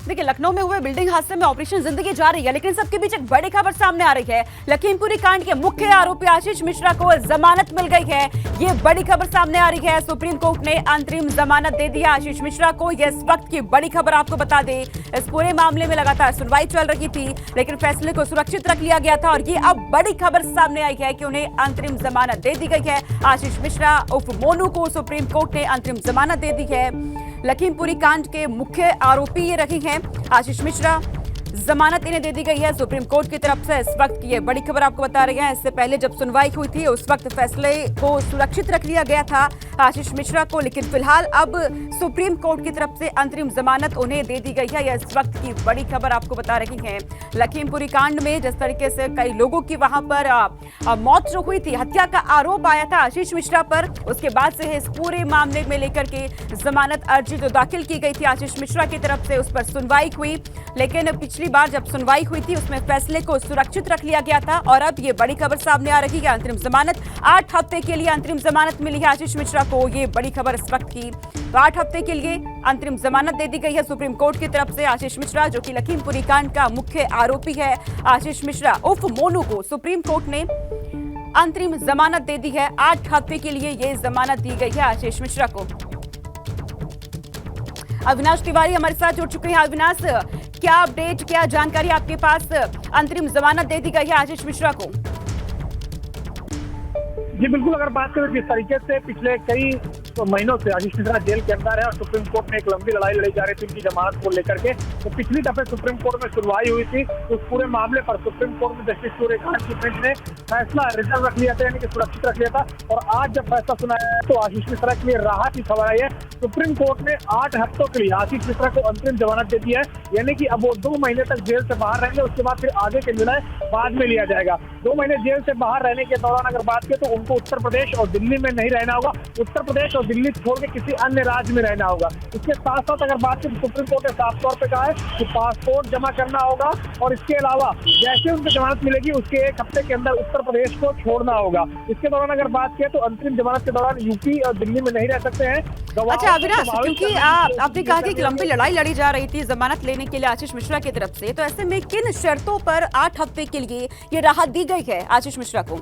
देखिए, लखनऊ में हुए बिल्डिंग हादसे में ऑपरेशन जिंदगी जारी है, लेकिन सबके बीच एक बड़ी खबर सामने आ रही है। लखीमपुरी कांड के मुख्य आरोपी आशीष मिश्रा को जमानत मिल गई है। ये बड़ी खबर सामने आ रही है। सुप्रीम कोर्ट ने अंतरिम जमानत दे दी है आशीष मिश्रा को। यह इस वक्त की बड़ी खबर आपको बता दें। इस पूरे मामले में लगातार सुनवाई चल रही थी, लेकिन फैसले को सुरक्षित रख लिया गया था और ये अब बड़ी खबर सामने आई है कि उन्हें अंतरिम जमानत दे दी गई है। आशीष मिश्रा उर्फ मोनू को सुप्रीम कोर्ट ने अंतरिम जमानत दे दी है। लखीमपुरी कांड के मुख्य आरोपी ये रहे हैं आशीष मिश्रा। जमानत इन्हें दे दी गई है सुप्रीम कोर्ट की तरफ से। इस वक्त की ये बड़ी खबर आपको बता रहे हैं। इससे पहले जब सुनवाई हुई थी उस वक्त फैसले को सुरक्षित रख लिया गया था आशीष मिश्रा को, लेकिन फिलहाल अब सुप्रीम कोर्ट की तरफ से अंतरिम जमानत उन्हें दे दी गई है। यह इस वक्त की बड़ी खबर आपको बता रही है। लखीमपुरी कांड में जिस तरीके से कई लोगों की वहां पर मौत जो हुई थी, हत्या का आरोप आया था आशीष मिश्रा पर, उसके बाद से इस पूरे मामले में लेकर के जमानत अर्जी जो दाखिल की गई थी आशीष मिश्रा की तरफ से, उस पर सुनवाई हुई। लेकिन पिछली बार जब सुनवाई हुई थी उसमें फैसले को सुरक्षित रख लिया गया था और अब ये बड़ी खबर सामने आ रही है। अंतरिम जमानत 8 हफ्ते के लिए अंतरिम जमानत मिली है आशीष मिश्रा को। ये बड़ी खबर इस वक्त की। तो 8 हफ्ते के लिए अंतरिम जमानत दे दी गई है सुप्रीम कोर्ट की तरफ से। आशीष मिश्रा जो कि लखीमपुरी कांड का मुख्य आरोपी है, आशीष मिश्रा उर्फ मोनू को सुप्रीम कोर्ट ने अंतरिम जमानत दे दी है। 8 हफ्ते के लिए ये जमानत दी गई है आशीष मिश्रा को। अविनाश तिवारी हमारे साथ जुड़ चुके हैं। अविनाश, क्या अपडेट, क्या जानकारी आपके पास? अंतरिम जमानत दे दी गई है आशीष मिश्रा को। जी बिल्कुल, अगर बात करें जिस तरीके से पिछले कई महीनों से आशीष मिश्रा जेल के अंदर है और सुप्रीम कोर्ट में एक लंबी लड़ाई लड़ी जा रही थी उनकी जमानत को लेकर के, तो पिछली दफे सुप्रीम कोर्ट में सुनवाई हुई थी उस पूरे मामले पर सुप्रीम कोर्ट में जस्टिस सूर्यकांत की बेंच ने फैसला रिजर्व रख लिया था, यानी कि सुरक्षित रख लिया था। और आज जब फैसला सुनाया तो आशीष मिश्रा के लिए राहत की खबर आई है। सुप्रीम कोर्ट ने 8 हफ्तों के लिए आशीष मिश्रा को अंतरिम जमानत दे दी है, यानी कि अब वो 2 महीने तक जेल से बाहर रहेंगे। उसके बाद फिर आगे के निर्णय बाद में लिया जाएगा। 2 महीने जेल से बाहर रहने के दौरान अगर बात करें तो उनको उत्तर प्रदेश और दिल्ली में नहीं रहना होगा, उत्तर प्रदेश और दिल्ली छोड़ के किसी अन्य राज्य में रहना होगा। इसके साथ साथ अगर बात करें तो सुप्रीम कोर्ट ने साफ तौर पे कहा है कि पासपोर्ट जमा करना होगा और इसके अलावा जैसे उनको जमानत मिलेगी उसके 1 हफ्ते के अंदर उत्तर प्रदेश को छोड़ना होगा। इसके दौरान अगर बात करें तो अंतरिम जमानत के दौरान यूपी और दिल्ली में नहीं रह सकते हैं। अच्छा अविनाश, क्योंकि आपने कहा कि लंबी लड़ाई लड़ी जा रही थी जमानत लेने के लिए आशीष मिश्रा की तरफ से, तो ऐसे में किन शर्तों पर 8 हफ्ते के लिए ये राहत दी गई है आशीष मिश्रा को?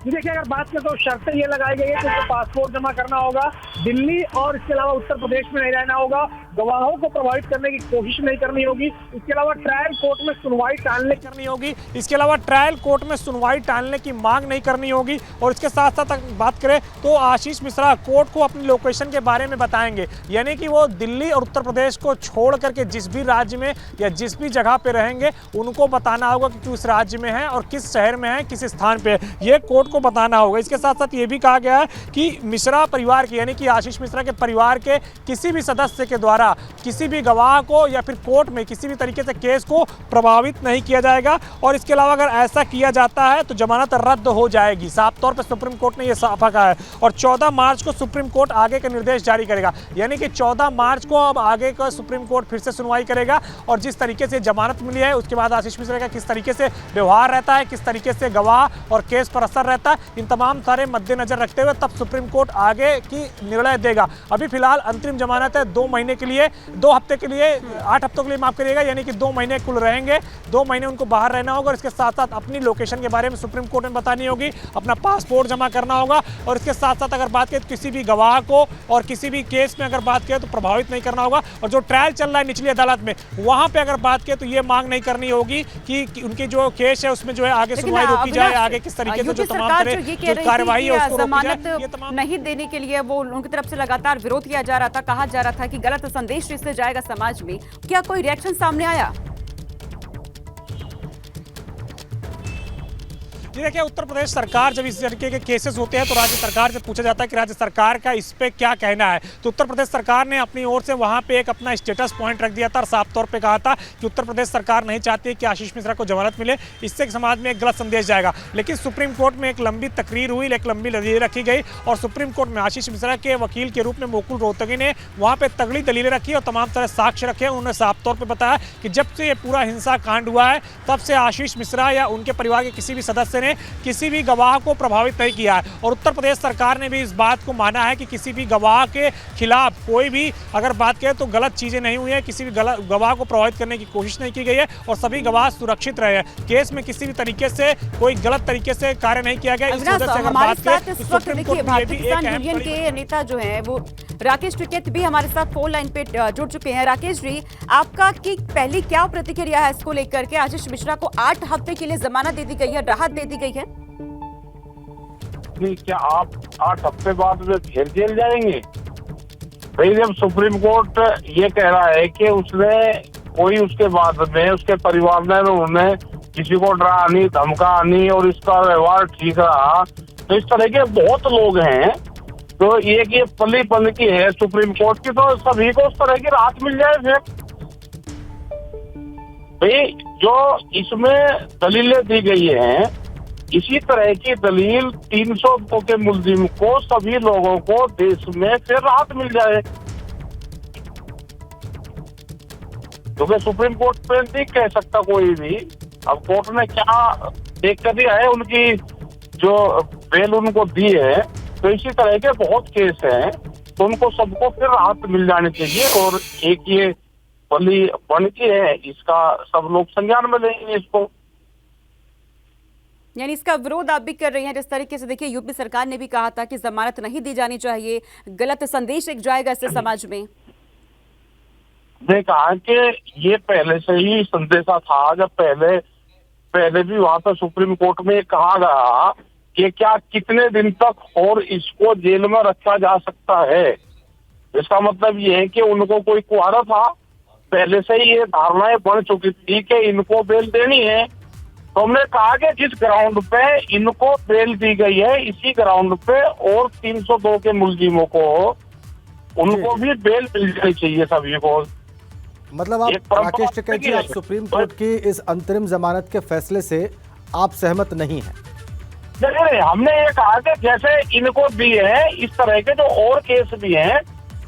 देखिए, अगर बात करें तो शर्तें ये लगाई गई है कि उनको पासपोर्ट जमा करना होगा, दिल्ली और इसके अलावा उत्तर प्रदेश में नहीं रहना होगा, गवाहों को प्रभावित करने की कोशिश नहीं करनी होगी, इसके अलावा ट्रायल कोर्ट में सुनवाई टालने करनी होगी, इसके अलावा ट्रायल कोर्ट में सुनवाई टालने की मांग नहीं करनी होगी। और इसके साथ साथ अगर बात करें तो आशीष मिश्रा कोर्ट को अपनी लोकेशन के बारे में बताएंगे, यानी कि वो दिल्ली और उत्तर प्रदेश को छोड़ करके जिस भी राज्य में या जिस भी जगह पे रहेंगे उनको बताना होगा कि किस राज्य में है और किस शहर में है, किस स्थान पे है, ये कोर्ट को बताना होगा। इसके साथ साथ ये भी कहा गया है कि मिश्रा परिवार के, यानी कि आशीष मिश्रा के परिवार के किसी भी सदस्य के द्वारा किसी भी गवाह को या फिर कोर्ट में किसी भी तरीके से केस को प्रभावित नहीं किया जाएगा। और इसके अलावा अगर ऐसा किया जाता है तो जमानत रद्द हो जाएगी। साफ तौर पर सुप्रीम कोर्ट ने यह साफ कहा है। और 14 मार्च को सुप्रीम कोर्ट आगे के निर्देश जारी करेगा, यानी कि 14 मार्च को अब आगे का सुप्रीम कोर्ट फिर से सुनवाई करेगा और जिस तरीके से जमानत मिली है उसके बाद आशीष मिश्रा का किस तरीके से व्यवहार रहता है, किस तरीके से गवाह और केस पर असर रहता है, इन तमाम सारे मद्देनजर रखते हुए तब सुप्रीम कोर्ट आगे की निर्णय देगा। अभी फिलहाल अंतरिम जमानत है 2 महीने के लिए, 2 हफ्ते के लिए, 8 हफ्तों के लिए माफ करिएगा, यानी कि 2 महीने कुल रहेंगे। 2 महीने उनको बाहर रहना होगा और इसके साथ साथ अपनी लोकेशन के बारे में सुप्रीम कोर्ट में बतानी होगी, अपना पासपोर्ट जमा करना होगा। और इसके साथ साथ अगर बात करें तो किसी भी गवाह को और किसी भी केस में अगर बात करें तो प्रभावित नहीं करना होगा। और जो ट्रायल चल रहा है निचली अदालत में, वहां पे अगर बात करें तो ये मांग नहीं करनी होगी कि उनकी जो केस है उसमें जो है आगे सुनवाई रोकी जाए, आगे किस तरीके से जो तमाम कार्यवाही है उसको जमानत नहीं देने के लिए वो उनकी तरफ से लगातार विरोध किया जा रहा था, कहा जा रहा था कि गलत संदेश इससे जाएगा समाज में। क्या कोई रिएक्शन सामने आया? जी देखिए, उत्तर प्रदेश सरकार जब इस तरीके के केसेस होते हैं तो राज्य सरकार से पूछा जाता है कि राज्य सरकार का इस पे क्या कहना है। तो उत्तर प्रदेश सरकार ने अपनी ओर से वहां पे एक अपना स्टेटस पॉइंट रख दिया था और साफ तौर पे कहा था कि उत्तर प्रदेश सरकार नहीं चाहती कि आशीष मिश्रा को जमानत मिले, इससे समाज में एक गलत संदेश जाएगा। लेकिन सुप्रीम कोर्ट में एक लंबी तकरीर हुई, एक लंबी दलील रखी गई और सुप्रीम कोर्ट में आशीष मिश्रा के वकील के रूप में मुकुल रोहतगी ने वहाँ पे तगड़ी दलीलें रखी और तमाम तरह साक्ष्य रखे। उन्होंने साफ तौर पर बताया कि जब से ये पूरा हिंसा कांड हुआ है तब से आशीष मिश्रा या उनके परिवार के किसी भी सदस्य ने किसी भी गवाह को प्रभावित नहीं किया है। और उत्तर प्रदेश सरकार ने भी इस बात को माना है कि किसी भी गवाह के खिलाफ कोई भी अगर बात करें तो गलत चीज़ें नहीं हुई है, किसी भी गवाह को प्रभावित करने की कोशिश नहीं की गई है और सभी गवाह सुरक्षित रहे हैं। केस में किसी भी तरीके से कोई गलत तरीके से कार्य नहीं किया गया। इस वजह से अगर हमारे बात साथ करें इस तो वक्त सुप्रीम देखिए कोर्ट में भारतीय भी किसान एक अहम यूनियन के नेता जो हैं वो राकेश टिकैत भी हमारे साथ फोन लाइन पे जुड़ चुके हैं। राकेश जी, आपका की पहली क्या प्रतिक्रिया है इसको लेकर के? आशीष मिश्रा को 8 हफ्ते के लिए जमानत दे दी गई है, राहत दे दी गई है। क्या आप 8 हफ्ते बाद फिर जेल जाएंगे? भाई जब सुप्रीम कोर्ट ये कह रहा है कि उसने कोई उसके बाद में उसके परिवार ने उन्हें किसी को डरा नहीं, धमका नहीं और इसका व्यवहार ठीक रहा, तो इस तरह के बहुत लोग हैं। तो ये पली पल की है सुप्रीम कोर्ट की, तो सभी को उस तरह की राहत मिल जाए। फिर भाई जो इसमें दलीलें दी गई हैं, इसी तरह की दलील 302 के मुलजिम को, सभी लोगों को देश में फिर राहत मिल जाए। क्योंकि सुप्रीम कोर्ट पे नहीं कह सकता कोई भी। अब कोर्ट ने क्या देख कर दिया है, उनकी जो बेल उनको दी है, तो इसी तरह के बहुत केस हैं, तो उनको सबको फिर राहत मिल जानी चाहिए। और एक ये बली बन की है, इसका सब लोग संज्ञान में लेंगे इसको। यानी इसका विरोध आप भी कर रही हैं जिस तरीके से? देखिए यूपी सरकार ने भी कहा था कि जमानत नहीं दी जानी चाहिए, गलत संदेश एक जाएगा इससे समाज में। ने कहा कि ये पहले से ही संदेशा था, जब पहले भी वहां पर सुप्रीम कोर्ट में कहा गया कि क्या कितने दिन तक और इसको जेल में रखा जा सकता है। इसका मतलब ये है कि उनको कोई कुआरा था, पहले से ही ये धारणाएं बन चुकी थी कि इनको बेल देनी है। तो हमने कहा कि जिस ग्राउंड पे इनको बेल दी गई है, इसी ग्राउंड पे और 302 के मुलजिमों को, उनको भी बेल मिल जानी चाहिए सभी को। मतलब आप राकेश टिकैत जी, आप सुप्रीम कोर्ट की इस अंतरिम जमानत के फैसले से आप सहमत नहीं हैं? नहीं, हमने ये कहा कि जैसे इनको दी है, इस तरह के जो और केस भी हैं,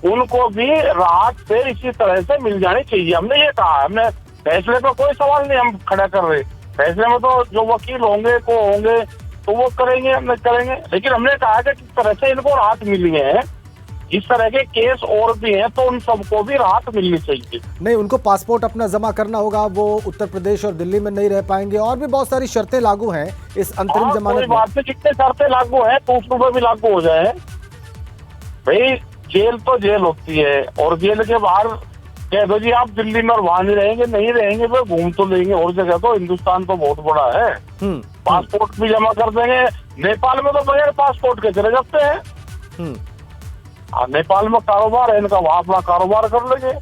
उनको भी राहत से इसी तरह से मिल जानी चाहिए। हमने ये कहा, हमने फैसले पर कोई सवाल नहीं हम खड़ा कर रहे। फैसले में तो जो वकील होंगे तो वो करेंगे, हम करेंगे। लेकिन हमने कहा कि किस तरह से इनको राहत मिली है, इस तरह के केस और भी हैं, तो उन सबको भी राहत मिलनी चाहिए। नहीं, उनको पासपोर्ट अपना जमा करना होगा, वो उत्तर प्रदेश और दिल्ली में नहीं रह पाएंगे, और भी बहुत सारी शर्तें लागू हैं इस अंतरिम जमानत में। बात में जितने शर्तें लागू हैं तो उसमें भी लागू हो जाए। भाई जेल तो जेल होती है, और जेल के बाहर कह दो जी आप दिल्ली में, और वहां नहीं रहेंगे वो घूम तो लेंगे और जगह। तो हिंदुस्तान तो बहुत बड़ा है, पासपोर्ट भी जमा कर देंगे। नेपाल में तो बगैर पासपोर्ट के चले जाते हैं। नेपाल में कारोबार है इनका, वहां अपना कारोबार कर लेंगे।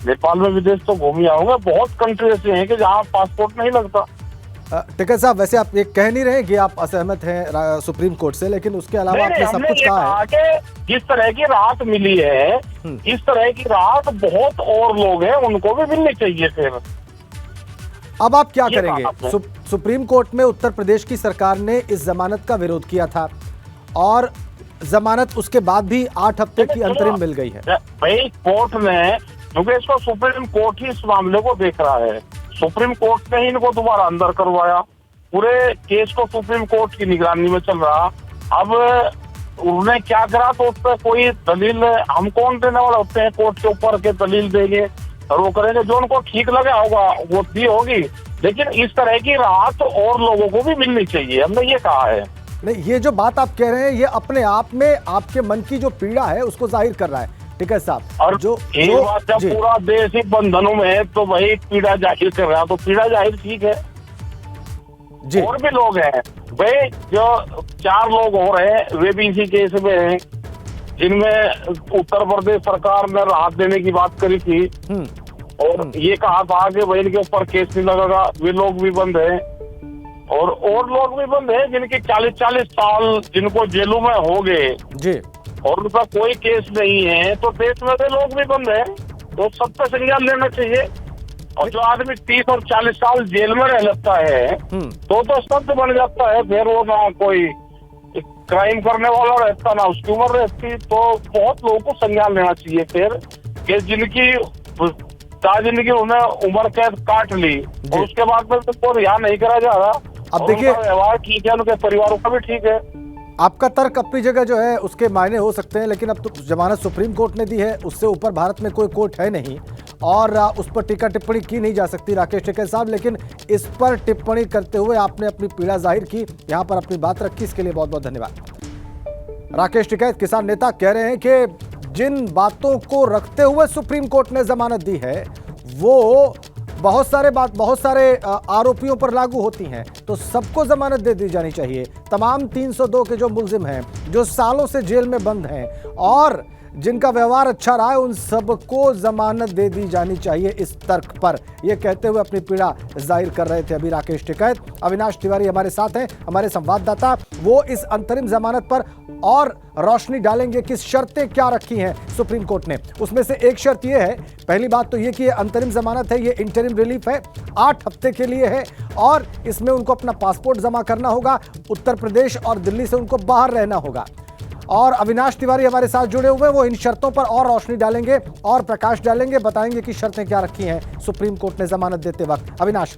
नेपाल में विदेश तो घूम ही आओगे। बहुत कंट्री ऐसे हैं कि जहाँ पासपोर्ट नहीं लगता। टिकैत साहब, वैसे आप ये कह नहीं रहे कि आप असहमत हैं सुप्रीम कोर्ट से, लेकिन उसके अलावा आपने सब कुछ कहा है कि जिस तरह की राहत मिली है, इस तरह की राहत बहुत और लोग हैं, उनको भी मिलनी चाहिए। फिर अब आप क्या करेंगे? सुप्रीम कोर्ट में उत्तर प्रदेश की सरकार ने इस जमानत का विरोध किया था, और जमानत उसके बाद भी 8 हफ्ते की अंतरिम मिल गई है। भाई कोर्ट ने, क्योंकि इसको सुप्रीम कोर्ट ही इस मामले को देख रहा है, सुप्रीम कोर्ट ने ही इनको दोबारा अंदर करवाया। पूरे केस को सुप्रीम कोर्ट की निगरानी में चल रहा। अब उन्होंने क्या करा, तो उस पर कोई दलील हम कौन देने वाले होते हैं? कोर्ट के ऊपर के दलील देंगे और वो करेंगे, जो उनको ठीक लगा होगा वो दी होगी। लेकिन इस तरह की राहत और लोगों को भी मिलनी चाहिए, हमने ये कहा है। नहीं, ये जो बात आप कह रहे हैं, ये अपने आप में आपके मन की जो पीड़ा है उसको जाहिर कर रहा है टिकैत साहब। और जब पूरा देश ही बंधनों में है तो भाई पीड़ा जाहिर कर रहा है, तो पीड़ा जाहिर ठीक है जी। और भी लोग हैं भाई, जो 4 लोग हो रहे हैं, वे भी इसी केस में हैं, जिनमें उत्तर प्रदेश सरकार ने राहत देने की बात करी थी और ये कहा था कि भाई इनके ऊपर केस नहीं लगेगा। वे लोग भी बंद हैं, और लोग भी बंद हैं जिनके 40-40 साल जिनको जेलों में हो गए जी, और उनका कोई केस नहीं है। तो देश में वे लोग भी बंद हैं, तो सब पे संज्ञान लेना चाहिए। और जो आदमी 30 और 40 साल जेल में रह लेता है तो सख्त बन जाता है। फिर वो ना कोई क्राइम करने वाला रहता, ना उसकी उम्र रहती। तो बहुत लोगों को संज्ञान लेना चाहिए फिर, कि जिनकी जिंदगी उन्हें उम्र कैद काट ली और उसके बाद में तो रिहा नहीं करा जा रहा। अब देखिए, उनका व्यवहार ठीक है, उनके परिवारों का भी ठीक है। आपका तर्क अपनी जगह जो है उसके मायने हो सकते हैं, लेकिन अब तो जमानत सुप्रीम कोर्ट ने दी है, उससे ऊपर भारत में कोई कोर्ट है नहीं और उस पर टीका टिप्पणी की नहीं जा सकती राकेश टिकैत साहब। लेकिन इस पर टिप्पणी करते हुए आपने अपनी पीड़ा जाहिर की, यहाँ पर अपनी बात रखी, इसके लिए बहुत बहुत धन्यवाद। राकेश टिकैत किसान नेता कह रहे हैं कि जिन बातों को रखते हुए सुप्रीम कोर्ट ने जमानत दी है वो बहुत सारे आरोपियों पर लागू होती हैं, तो सबको जमानत दे दी जानी चाहिए। तमाम 302 के जो मुलजिम हैं, जो सालों से जेल में बंद हैं और जिनका व्यवहार अच्छा रहा है, उन सबको जमानत दे दी जानी चाहिए इस तर्क पर, यह कहते हुए अपनी पीड़ा जाहिर कर रहे थे अभी राकेश टिकैत। अविनाश तिवारी हमारे साथ हैं, हमारे संवाददाता, वो इस अंतरिम जमानत पर और रोशनी डालेंगे किस शर्तें क्या रखी हैं सुप्रीम कोर्ट ने। उसमें से एक शर्त यह है, पहली बात तो ये कि ये अंतरिम जमानत है, ये इंटरिम रिलीफ है, 8 हफ्ते के लिए है और इसमें उनको अपना पासपोर्ट जमा करना होगा, उत्तर प्रदेश और दिल्ली से उनको बाहर रहना होगा। और अविनाश तिवारी हमारे साथ जुड़े हुए, वो इन शर्तों पर और रोशनी डालेंगे और प्रकाश डालेंगे, बताएंगे कि शर्तें क्या रखी हैं सुप्रीम कोर्ट ने जमानत देते वक्त। अविनाश।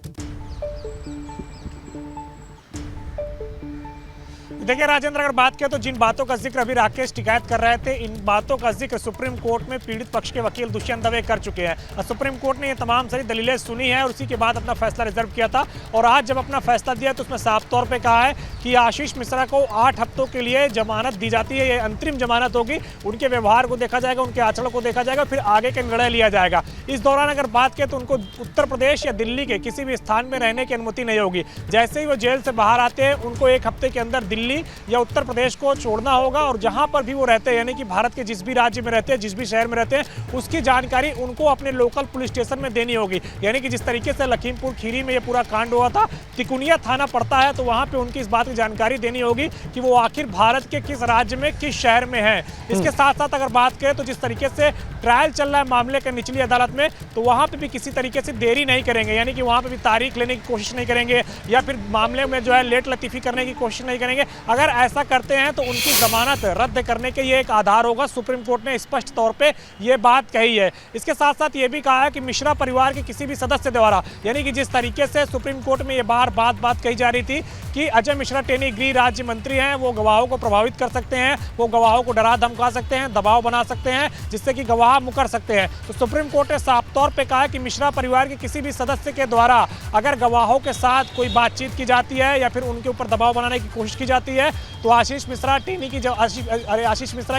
देखिए राजेंद्र, अगर बात करें तो जिन बातों का जिक्र अभी राकेश टिकैत कर रहे थे, इन बातों का जिक्र सुप्रीम कोर्ट में पीड़ित पक्ष के वकील दुष्यंत दवे कर चुके हैं और सुप्रीम कोर्ट ने ये तमाम सारी दलीलें सुनी है और उसी के बाद अपना फैसला रिजर्व किया था। और आज जब अपना फैसला दिया तो उसमें साफ तौर पर कहा है कि आशीष मिश्रा को 8 हफ्तों के लिए जमानत दी जाती है, ये अंतरिम जमानत होगी। उनके व्यवहार को देखा जाएगा, उनके आचरण को देखा जाएगा, फिर आगे का निर्णय लिया जाएगा। इस दौरान अगर बात करें तो उनको उत्तर प्रदेश या दिल्ली के किसी भी स्थान में रहने की अनुमति नहीं होगी। जैसे ही वो जेल से बाहर आते हैं, उनको 1 हफ्ते के अंदर दिल्ली या उत्तर प्रदेश को छोड़ना होगा और जहां पर भी वो रहते हैं, यानी कि भारत के जिस भी राज्य में रहते हैं, जिस भी शहर में रहते हैं, उसकी जानकारी उनको अपने लोकल पुलिस स्टेशन में देनी होगी। यानी कि जिस तरीके से लखीमपुर खीरी में ये पूरा कांड हुआ था, तिकुनिया थाना पड़ता है, तो वहां पे उनकी इस बात की जानकारी देनी होगी कि वो आखिर भारत के किस राज्य में, किस शहर में है। इसके साथ साथ अगर बात करें तो जिस तरीके से ट्रायल चल रहा है मामले के निचली अदालत में, तो वहां पे भी किसी तरीके से देरी नहीं करेंगे, यानी कि वहां पे भी तारीख लेने की कोशिश नहीं करेंगे या फिर मामले में जो है लेट लतीफी करने की कोशिश नहीं करेंगे। अगर ऐसा करते हैं तो उनकी जमानत रद्द करने के ये एक आधार होगा। सुप्रीम कोर्ट ने स्पष्ट तौर पे ये बात कही है। इसके साथ साथ ये भी कहा है कि मिश्रा परिवार के किसी भी सदस्य द्वारा, यानी कि जिस तरीके से सुप्रीम कोर्ट में ये बात कही जा रही थी कि अजय मिश्रा टेनी गृह राज्य मंत्री हैं, वो गवाहों को प्रभावित कर सकते हैं, वो गवाहों को डरा धमका सकते हैं, दबाव बना सकते हैं, जिससे कि गवाह मुकर सकते हैं। तो सुप्रीम कोर्ट ने साफ तौर पे कहा है कि मिश्रा परिवार के किसी भी सदस्य के द्वारा अगर गवाहों के साथ कोई बातचीत की जाती है या फिर उनके ऊपर दबाव बनाने की कोशिश की जाती है, तो आशीष मिश्रा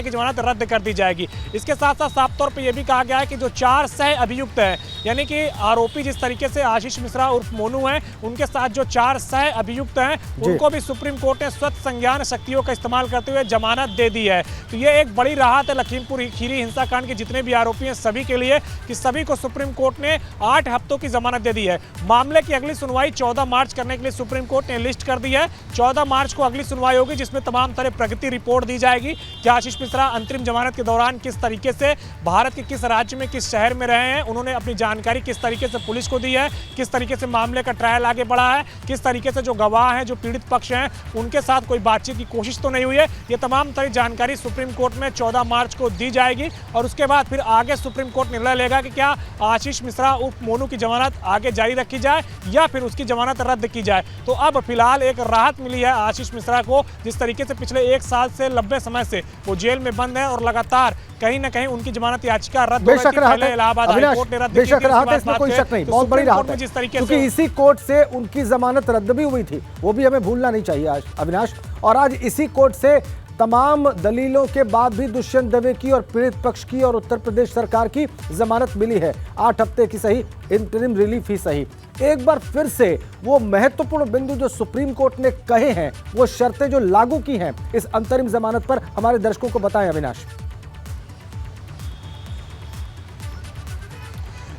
की जमानत रद्द कर दी जाएगी। इसके साथ साथ साफ तौर पे यह भी कहा गया है कि जो 4 सह अभियुक्त हैं, यानी कि आरोपी जिस तरीके से आशीष मिश्रा उर्फ मोनू हैं, उनके साथ जो 4 सह अभियुक्त हैं, उनको भी सुप्रीम कोर्ट ने स्वतः संज्ञान शक्तियों का इस्तेमाल करते हुए जमानत दे दी है। तो ये एक बड़ी राहत है लखीमपुर खीरी हिंसाकांड के जितने भी आरोपी हैं सभी के लिए, कि सभी को सुप्रीम कोर्ट ने 8 हफ्तों की जमानत दे दी है। मामले की अगली सुनवाई 14 मार्च करने के लिए सुप्रीम कोर्ट ने लिस्ट कर दी है। 14 मार्च को अगली सुनवाई होगी, जिसमें तमाम तरह प्रगति रिपोर्ट दी जाएगी कि आशीष मिश्रा अंतरिम जमानत के दौरान किस तरीके से भारत के किस राज्य में, किस शहर में रहे हैं, उन्होंने अपनी जानकारी किस तरीके से पुलिस को दी है, किस तरीके से मामले का ट्रायल आगे बढ़ा है, किस तरीके से जो गवाह हैं, जो पीड़ित पक्ष हैं, उनके साथ कोई बातचीत की कोशिश तो नहीं हुई है। ये तमाम तरह जानकारी सुप्रीम कोर्ट में 14 मार्च को दी जाएगी और उसके बाद फिर आगे सुप्रीम कोर्ट निर्णय लेगा कि क्या आशीष मिश्रा उर्फ मोनू की जमानत आगे जारी रखी जाए या फिर उसकी जमानत रद्द की जाए। तो अब फिलहाल एक राहत मिली है आशीष मिश्रा को, जिस तरीके से पिछले 1 साल से लंबे समय से वो जेल में बंद है और लगातार कहीं ना कहीं उनकी जमानत याचिका रद्द हो रही थी। पहले इलाहाबाद हाई कोर्ट ने रद्द की थी, बेशक राहत है, इसमें कोई शक नहीं, बहुत बड़ी राहत है, जिस तरीके क्योंकि इसी कोर्ट से उनकी जमानत रद्द भी हुई थी, वो भी हमें भूलना नहीं चाहिए आज अविनाश। और आज इसी कोर्ट से तमाम दलीलों के बाद भी दुष्यंत दवे की और पीड़ित पक्ष की और उत्तर प्रदेश सरकार की जमानत मिली है, 8 हफ्ते की सही, इंटरिम रिलीफ ही सही। एक बार फिर से वो महत्वपूर्ण बिंदु जो सुप्रीम कोर्ट ने कहे हैं, वो शर्तें जो लागू की हैं इस अंतरिम जमानत पर, हमारे दर्शकों को बताएं अविनाश।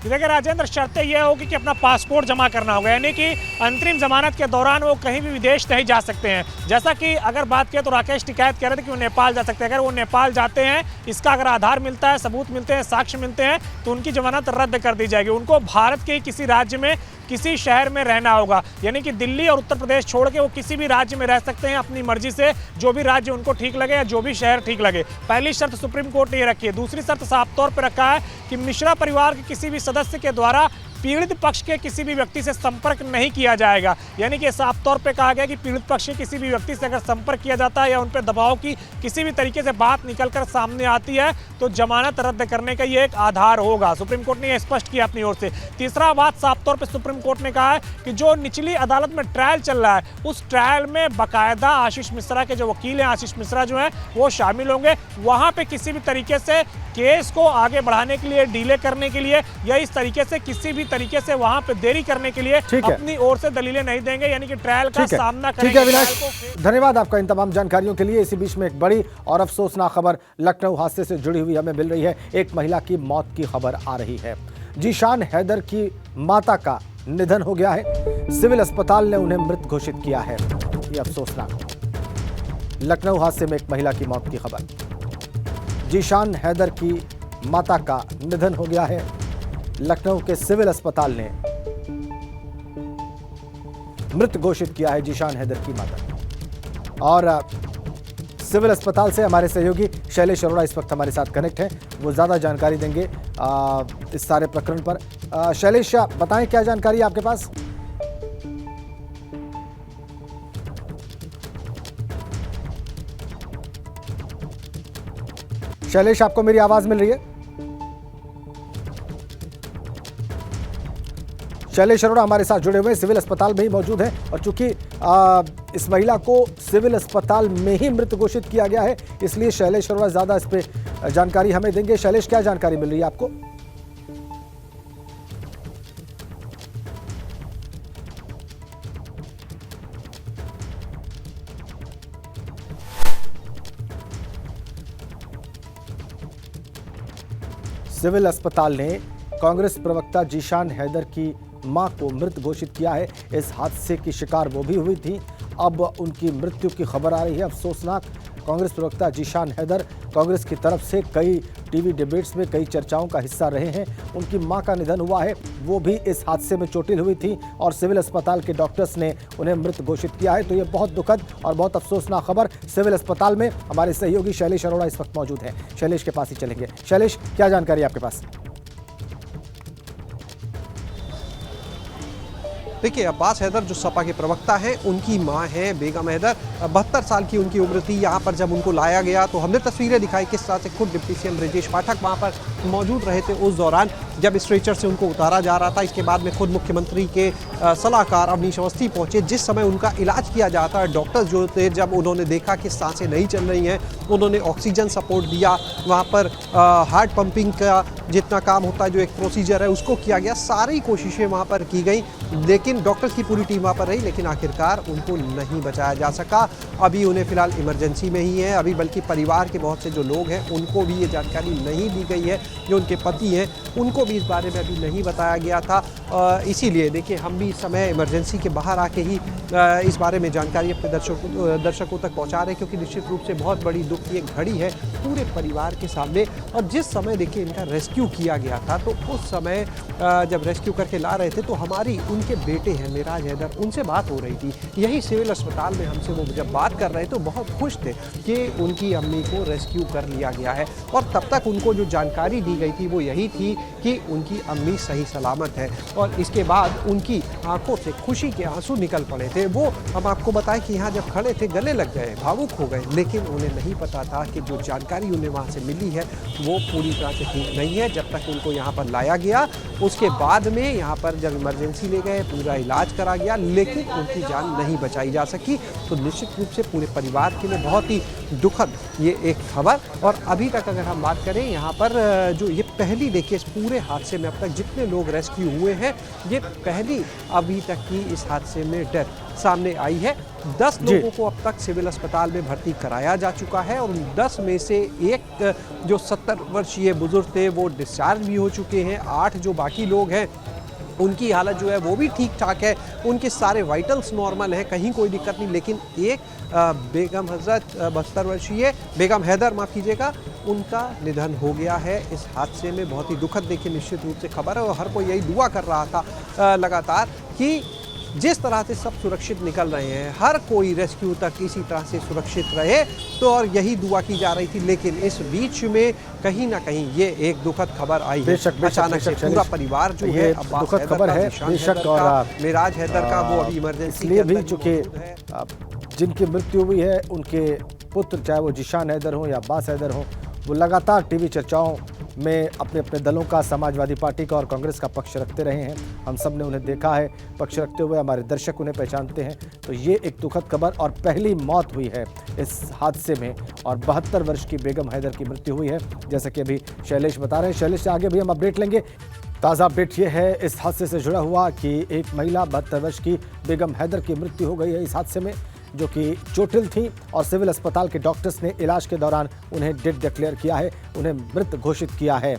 देखिए राजेंद्र, शर्तें यह होगी कि अपना पासपोर्ट जमा करना होगा, यानी कि अंतरिम जमानत के दौरान वो कहीं भी विदेश नहीं जा सकते हैं। जैसा कि अगर बात करें तो राकेश टिकैत कह रहे थे कि वो नेपाल जा सकते हैं। अगर वो नेपाल जाते हैं, इसका अगर आधार मिलता है, सबूत मिलते हैं, साक्ष्य मिलते हैं, तो उनकी जमानत रद्द कर दी जाएगी। उनको भारत के किसी राज्य में, किसी शहर में रहना होगा, यानी कि दिल्ली और उत्तर प्रदेश छोड़ के वो किसी भी राज्य में रह सकते हैं अपनी मर्जी से, जो भी राज्य उनको ठीक लगे या जो भी शहर ठीक लगे। पहली शर्त सुप्रीम कोर्ट ने ये रखी है। दूसरी शर्त साफ तौर पर रखा है कि मिश्रा परिवार के किसी भी सदस्य के द्वारा पीड़ित पक्ष के किसी भी व्यक्ति से संपर्क नहीं किया जाएगा। यानी कि साफ तौर पे कहा गया कि पीड़ित पक्ष के किसी भी व्यक्ति से अगर संपर्क किया जाता है या उन पर दबाव की किसी भी तरीके से बात निकलकर सामने आती है तो जमानत रद्द करने का ये एक आधार होगा। सुप्रीम कोर्ट ने यह स्पष्ट किया अपनी ओर से। तीसरा बात साफ तौर पर सुप्रीम कोर्ट ने कहा है कि जो निचली अदालत में ट्रायल चल रहा है उस ट्रायल में बाकायदा आशीष मिश्रा के जो वकील हैं, आशीष मिश्रा जो हैं वो शामिल होंगे। वहां पे किसी भी तरीके से केस को आगे बढ़ाने के लिए, डिले करने के लिए या इस तरीके से किसी भी तरीके से वहां पे देरी करने के लिए अपनी ओर से दलीलें नहीं देंगे। यानी कि ट्रायल का सामना करेंगे। ठीक है अविनाश, धन्यवाद आपका इन तमाम जानकारियों के लिए। इसी बीच में एक बड़ी और अफसोसनाक खबर लखनऊ हादसे से जुड़ी हुई हमें मिल रही है। एक महिला की मौत की खबर आ रही है। जीशान हैदर की माता का निधन हो गया है। सिविल अस्पताल ने उन्हें मृत घोषित किया है। यह अफसोसनाक लखनऊ हादसे में एक महिला की मौत की खबर। जीशान हैदर की माता का निधन हो गया है। लखनऊ के सिविल अस्पताल ने मृत घोषित किया है जीशान हैदर की माता। और सिविल अस्पताल से हमारे सहयोगी शैलेश अरोड़ा इस वक्त हमारे साथ कनेक्ट हैं। वो ज़्यादा जानकारी देंगे इस सारे प्रकरण पर। शैलेश, बताएं क्या जानकारी है आपके पास? शैलेश, आपको मेरी आवाज मिल रही है? शैलेश अरोड़ा हमारे साथ जुड़े हुए सिविल अस्पताल में ही मौजूद हैं और चूंकि इस महिला को सिविल अस्पताल में ही मृत घोषित किया गया है इसलिए शैलेश अरोड़ा ज्यादा इस पे जानकारी हमें देंगे। शैलेश, क्या जानकारी मिल रही है आपको? सिविल अस्पताल ने कांग्रेस प्रवक्ता जीशान हैदर की मां को मृत घोषित किया है। इस हादसे की शिकार वो भी हुई थी। अब उनकी मृत्यु की खबर आ रही है। अफसोसनाक। कांग्रेस प्रवक्ता जीशान हैदर कांग्रेस की तरफ से कई टीवी डिबेट्स में कई चर्चाओं का हिस्सा रहे हैं। उनकी मां का निधन हुआ है, वो भी इस हादसे में चोटिल हुई थी और सिविल अस्पताल के डॉक्टर्स ने उन्हें मृत घोषित किया है। तो ये बहुत दुखद और बहुत अफसोसनाक खबर। सिविल अस्पताल में हमारे सहयोगी शैलेश अरोड़ा इस वक्त मौजूद हैं। शैलेश के पास ही चलेंगे। शैलेश, क्या जानकारी आपके पास? देखिए, अब्बास हैदर जो सपा के प्रवक्ता हैं, उनकी मां है बेगम हैदर। 72 साल की उनकी उम्र थी। यहाँ पर जब उनको लाया गया तो हमने तस्वीरें दिखाई किस तरह से खुद डिप्टी सीएम ब्रजेश पाठक वहाँ पर मौजूद रहे थे उस दौरान जब स्ट्रेचर से उनको उतारा जा रहा था। इसके बाद में खुद मुख्यमंत्री के सलाहकार अवनीश अवस्थी पहुंचे। जिस समय उनका इलाज किया जाता है, डॉक्टर्स जो थे जब उन्होंने देखा कि सांसें नहीं चल रही हैं, उन्होंने ऑक्सीजन सपोर्ट दिया। वहाँ पर हार्ट पंपिंग का जितना काम होता है, जो एक प्रोसीजर है, उसको किया गया। सारी कोशिशें वहाँ पर की गई, लेकिन डॉक्टर्स की पूरी टीम वहाँ पर रही, लेकिन आखिरकार उनको नहीं बचाया जा सका। अभी उन्हें फिलहाल इमरजेंसी में ही है। अभी बल्कि परिवार के बहुत से जो लोग हैं उनको भी ये जानकारी नहीं दी गई है। जो उनके पति हैं उनको भी इस बारे में अभी नहीं बताया गया था। इसीलिए देखिए, हम भी इस समय इमरजेंसी के बाहर आके ही इस बारे में जानकारी अपने दर्शकों तक पहुँचा रहे हैं, क्योंकि निश्चित रूप से बहुत बड़ी दुख की एक घड़ी है पूरे परिवार के सामने। और जिस समय देखिए इनका रेस्क्यू किया गया था, तो उस समय जब रेस्क्यू करके ला रहे थे तो हमारी उनके बेटे हैं मेराज हैदर, उनसे बात हो रही थी यही सिविल अस्पताल में। हमसे वो जब बात कर रहे तो बहुत खुश थे कि उनकी अम्मी को रेस्क्यू कर लिया गया है। और तब तक उनको जो जानकारी दी गई थी वो यही थी कि उनकी अम्मी सही सलामत है। और इसके बाद उनकी आंखों से खुशी के आंसू निकल पड़े थे। वो हम आपको बताएं कि यहाँ जब खड़े थे गले लग गए, भावुक हो गए, लेकिन उन्हें नहीं पता था कि जो जानकारी उन्हें वहाँ से मिली है वो पूरी तरह से ठीक नहीं है। जब तक उनको यहाँ पर लाया गया, उसके बाद में यहाँ पर जब इमरजेंसी ले गए, पूरा इलाज करा गया, लेकिन उनकी जान नहीं बचाई जा सकी। तो निश्चित रूप से पूरे परिवार के लिए बहुत ही दुखद ये एक खबर। और अभी तक अगर हम बात करें यहाँ पर जो ये पहली देखिए इस पूरे हादसे में अब तक जितने लोग रेस्क्यू हुए हैं, ये पहली अभी तक की इस हादसे में डेथ सामने आई है। 10 लोगों को अब तक सिविल अस्पताल में भर्ती कराया जा चुका है और उन 10 में से एक जो 70 वर्षीय बुजुर्ग थे वो डिस्चार्ज भी हो चुके हैं। 8 जो बाकी लोग हैं उनकी हालत जो है वो भी ठीक ठाक है, उनके सारे वाइटल्स नॉर्मल हैं, कहीं कोई दिक्कत नहीं। लेकिन एक बेगम हजरत 72 वर्षीय बेगम हैदर, माफ़ कीजिएगा, उनका निधन हो गया है इस हादसे में। बहुत ही दुखद देखिए निश्चित रूप से खबर है और हर कोई यही दुआ कर रहा था लगातार कि जिस तरह से सब सुरक्षित निकल रहे हैं, हर कोई रेस्क्यू तक इसी तरह से सुरक्षित रहे, तो और यही दुआ की जा रही थी। लेकिन इस बीच में कहीं ना कहीं ये एक दुखद खबर आई है। अचानक से पूरा परिवार जो है दुखद खबर है बेशक, और मेराज हैदर का वो अभी इमरजेंसी इसलिए भी चूंकि जिनकी मृत्यु हुई है उनके पुत्र, चाहे वो जीशान हैदर हो या अब्बास हैदर हो, वो लगातार टीवी चर्चाओं में अपने अपने दलों का, समाजवादी पार्टी का और कांग्रेस का पक्ष रखते रहे हैं। हम सब ने उन्हें देखा है पक्ष रखते हुए, हमारे दर्शक उन्हें पहचानते हैं। तो ये एक दुखद खबर, और पहली मौत हुई है इस हादसे में, और 72 वर्ष की बेगम हैदर की मृत्यु हुई है, जैसा कि अभी शैलेश बता रहे हैं। शैलेश से आगे भी हम अपडेट लेंगे। ताज़ा अपडेट ये है इस हादसे से जुड़ा हुआ कि एक महिला 72 वर्ष की बेगम हैदर की मृत्यु हो गई है इस हादसे में, जो कि चोटिल थी, और सिविल अस्पताल के डॉक्टर्स ने इलाज के दौरान उन्हें डेड डिक्लेयर किया है, उन्हें मृत घोषित किया है।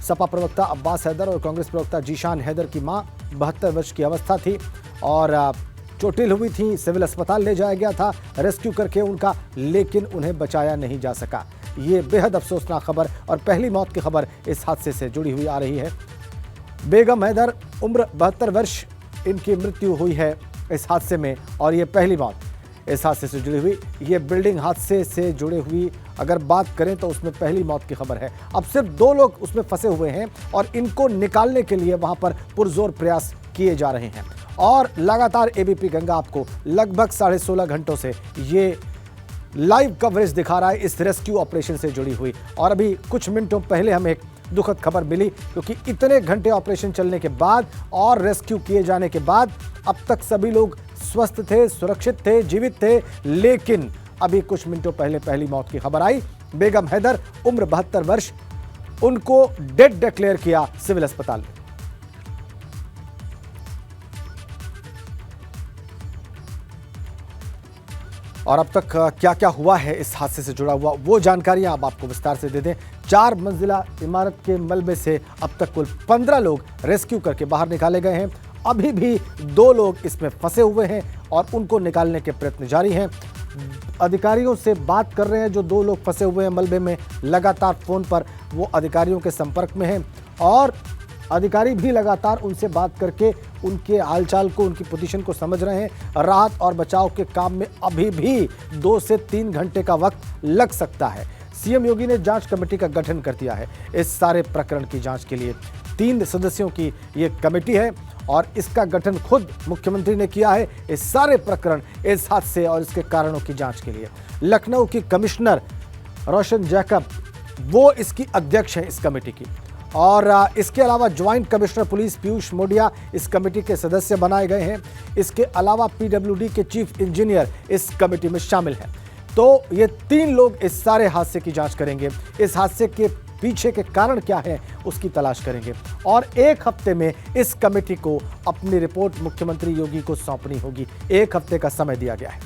सपा प्रवक्ता अब्बास हैदर और कांग्रेस प्रवक्ता जीशान हैदर की मां 72 वर्ष की अवस्था थी और चोटिल हुई थी, सिविल अस्पताल ले जाया गया था रेस्क्यू करके उनका, लेकिन उन्हें बचाया नहीं जा सका। ये बेहद अफसोसनाक खबर और पहली मौत की खबर इस हादसे से जुड़ी हुई आ रही है। बेगम हैदर उम्र 72 वर्ष, इनकी मृत्यु हुई है इस हादसे में, और ये पहली मौत इस हादसे से जुड़ी हुई। ये बिल्डिंग हादसे से जुड़े हुई अगर बात करें तो उसमें पहली मौत की खबर है। अब सिर्फ 2 लोग उसमें फंसे हुए हैं और इनको निकालने के लिए वहां पर पुरजोर प्रयास किए जा रहे हैं, और लगातार एबीपी गंगा आपको लगभग 16.5 घंटों से ये लाइव कवरेज दिखा रहा है इस रेस्क्यू ऑपरेशन से जुड़ी हुई। और अभी कुछ मिनटों पहले हमें एक दुखद खबर मिली, क्योंकि इतने घंटे ऑपरेशन चलने के बाद और रेस्क्यू किए जाने के बाद अब तक सभी लोग स्वस्थ थे, सुरक्षित थे, जीवित थे, लेकिन अभी कुछ मिनटों पहले पहली मौत की खबर आई। बेगम हैदर उम्र 72 वर्ष, उनको डेड डिक्लेयर किया सिविल अस्पताल में। और अब तक क्या क्या हुआ है इस हादसे से जुड़ा हुआ, वो जानकारियां अब आपको विस्तार से दे दें। 4 मंजिला इमारत के मलबे से अब तक कुल 15 लोग रेस्क्यू करके बाहर निकाले गए हैं। अभी भी 2 लोग इसमें फंसे हुए हैं और उनको निकालने के प्रयत्न जारी हैं। अधिकारियों से बात कर रहे हैं, जो 2 लोग फंसे हुए हैं मलबे में, लगातार फोन पर वो अधिकारियों के संपर्क में हैं, और अधिकारी भी लगातार उनसे बात करके उनके हालचाल को, उनकी पोजीशन को समझ रहे हैं। राहत और बचाव के काम में अभी भी 2 से 3 घंटे का वक्त लग सकता है। सीएम योगी ने जांच कमेटी का गठन कर दिया है इस सारे प्रकरण की जांच के लिए। 3 सदस्यों की ये कमेटी है और इसका गठन खुद मुख्यमंत्री ने किया है इस सारे प्रकरण, इस हादसे और इसके कारणों की जांच के लिए। लखनऊ की कमिश्नर रोशन जैकब, वो इसकी अध्यक्ष हैं इस कमेटी की, और इसके अलावा joint commissioner police Piyush Modiya इस कमेटी के सदस्य बनाए गए हैं। इसके अलावा पीडब्ल्यूडी के चीफ इंजीनियर इस कमेटी में शामिल हैं। तो ये 3 लोग इस सारे हादसे की जांच करेंगे, इस हादसे के पीछे के कारण क्या है उसकी तलाश करेंगे, और 1 हफ्ते में इस कमेटी को अपनी रिपोर्ट मुख्यमंत्री योगी को सौंपनी होगी। 1 हफ्ते का समय दिया गया है।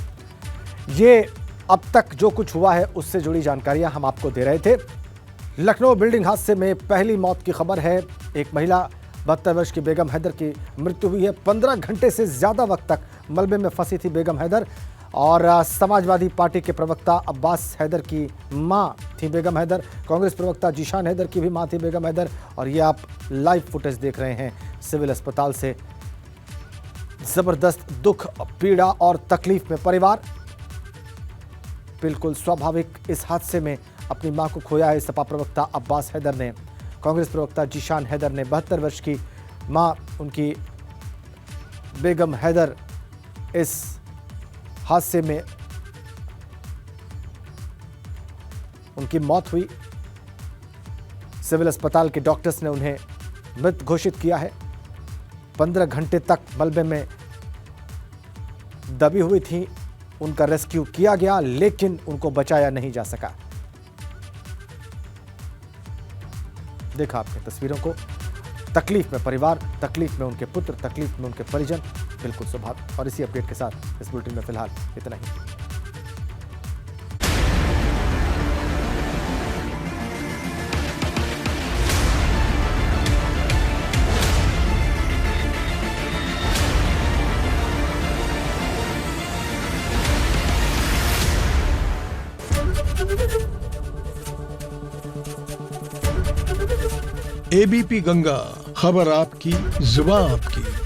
ये अब तक जो कुछ हुआ है उससे जुड़ी जानकारियां हम आपको दे रहे थे। लखनऊ बिल्डिंग हादसे में पहली मौत की खबर है। एक महिला 72 वर्ष की बेगम हैदर की मृत्यु हुई है। 15 घंटे से ज़्यादा वक्त तक मलबे में फंसी थी बेगम हैदर, और समाजवादी पार्टी के प्रवक्ता अब्बास हैदर की मां थी बेगम हैदर। कांग्रेस प्रवक्ता जीशान हैदर की भी मां थी बेगम हैदर। और ये आप लाइव फुटेज देख रहे हैं सिविल अस्पताल से। जबरदस्त दुख, पीड़ा और तकलीफ में परिवार, बिल्कुल स्वाभाविक इस हादसे में अपनी मां को खोया है सपा प्रवक्ता अब्बास हैदर ने। कांग्रेस प्रवक्ता जीशान हैदर ने 72 वर्ष की मां, उनकी बेगम हैदर इस हादसे में उनकी मौत हुई। सिविल अस्पताल के डॉक्टर्स ने उन्हें मृत घोषित किया है। 15 घंटे तक मलबे में दबी हुई थी, उनका रेस्क्यू किया गया, लेकिन उनको बचाया नहीं जा सका। देखा आपने तस्वीरों को। तकलीफ में परिवार, तकलीफ में उनके पुत्र, तकलीफ में उनके परिजन, बिल्कुल स्वाभाविक। और इसी अपडेट के साथ इस बुलेटिन में फिलहाल इतना ही। एबीपी गंगा, खबर आपकी, जुबान आपकी।